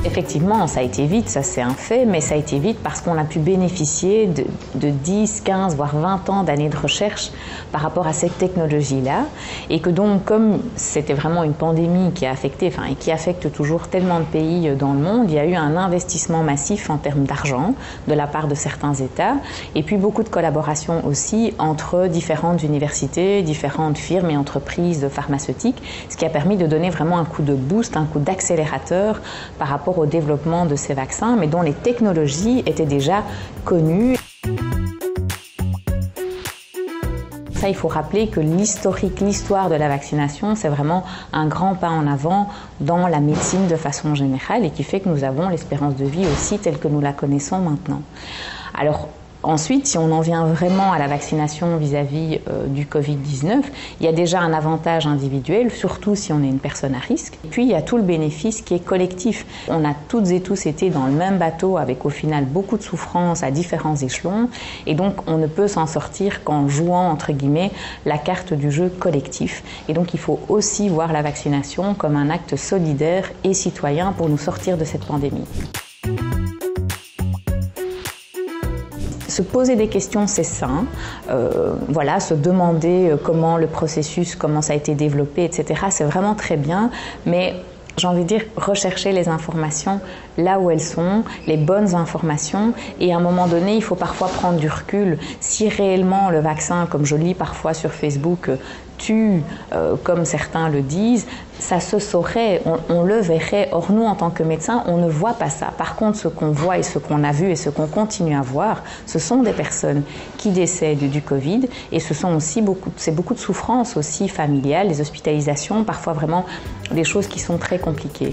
Effectivement, ça a été vite, ça c'est un fait, mais ça a été vite parce qu'on a pu bénéficier de 10, 15, voire 20 ans d'années de recherche par rapport à cette technologie-là. Et que donc, comme c'était vraiment une pandémie qui a affecté, et qui affecte toujours tellement de pays dans le monde, il y a eu un investissement massif en termes d'argent de la part de certains États, et puis beaucoup de collaboration aussi entre différentes universités, différentes firmes et entreprises pharmaceutiques, ce qui a permis de donner vraiment un coup de boost, un coup d'accélérateur par rapport au développement de ces vaccins, mais dont les technologies étaient déjà connues. Ça, il faut rappeler que l'histoire de la vaccination, c'est vraiment un grand pas en avant dans la médecine de façon générale et qui fait que nous avons l'espérance de vie aussi telle que nous la connaissons maintenant. Alors, ensuite, si on en vient vraiment à la vaccination vis-à-vis du Covid-19, il y a déjà un avantage individuel, surtout si on est une personne à risque. Puis, il y a tout le bénéfice qui est collectif. On a toutes et tous été dans le même bateau avec au final beaucoup de souffrances à différents échelons. Et donc, on ne peut s'en sortir qu'en jouant, entre guillemets, la carte du jeu collectif. Et donc, il faut aussi voir la vaccination comme un acte solidaire et citoyen pour nous sortir de cette pandémie. Se poser des questions, c'est sain. Se demander comment le processus, comment ça a été développé, etc., c'est vraiment très bien. Mais j'ai envie de dire, rechercher les informations là où elles sont, les bonnes informations. Et à un moment donné, il faut parfois prendre du recul. Si réellement le vaccin, comme je lis parfois sur Facebook, tue, comme certains le disent, ça se saurait, on le verrait. Or, nous, en tant que médecins, on ne voit pas ça. Par contre, ce qu'on voit et ce qu'on a vu et ce qu'on continue à voir, ce sont des personnes qui décèdent du Covid et ce sont aussi beaucoup de souffrances aussi familiales, des hospitalisations, parfois vraiment des choses qui sont très compliquées.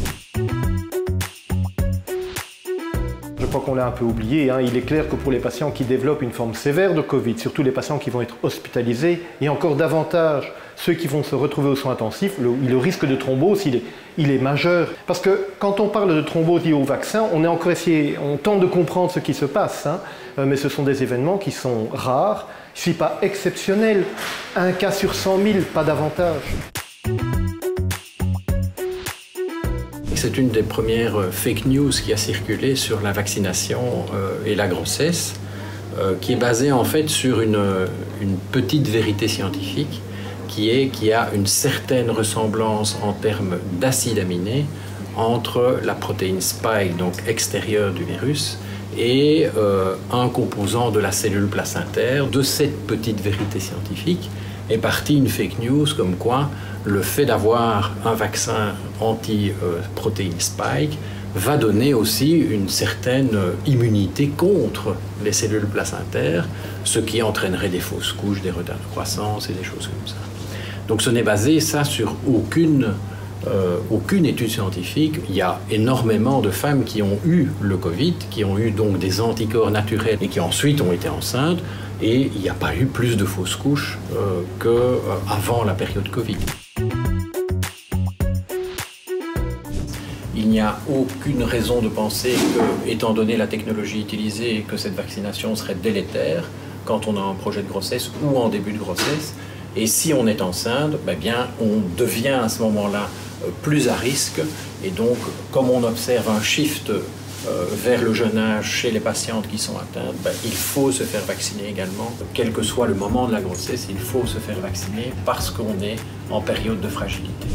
Je crois qu'on l'a un peu oublié, hein. Il est clair que pour les patients qui développent une forme sévère de Covid, surtout les patients qui vont être hospitalisés, et encore davantage ceux qui vont se retrouver aux soins intensifs, le risque de thrombose, il est majeur. Parce que quand on parle de thrombose liée au vaccin, on tente de comprendre ce qui se passe, hein, mais ce sont des événements qui sont rares, si pas exceptionnels. Un cas sur 100 000, pas davantage. C'est une des premières fake news qui a circulé sur la vaccination et la grossesse, qui est basée en fait sur une petite vérité scientifique, qui est qu'il y a une certaine ressemblance en termes d'acides aminés entre la protéine spike, donc extérieure du virus, et un composant de la cellule placentaire. De cette petite vérité scientifique est partie une fake news comme quoi le fait d'avoir un vaccin anti-protéine spike va donner aussi une certaine immunité contre les cellules placentaires, ce qui entraînerait des fausses couches, des retards de croissance et des choses comme ça. Donc ce n'est basé ça sur aucune étude scientifique. Il y a énormément de femmes qui ont eu le Covid, qui ont eu donc des anticorps naturels et qui ensuite ont été enceintes, et il n'y a pas eu plus de fausses couches qu'avant la période Covid. Il n'y a aucune raison de penser que, étant donné la technologie utilisée, que cette vaccination serait délétère quand on a un projet de grossesse ou en début de grossesse. Et si on est enceinte, on devient à ce moment-là plus à risque. Et donc, comme on observe un shift vers le jeune âge chez les patientes qui sont atteintes, il faut se faire vacciner également. Quel que soit le moment de la grossesse, il faut se faire vacciner parce qu'on est en période de fragilité.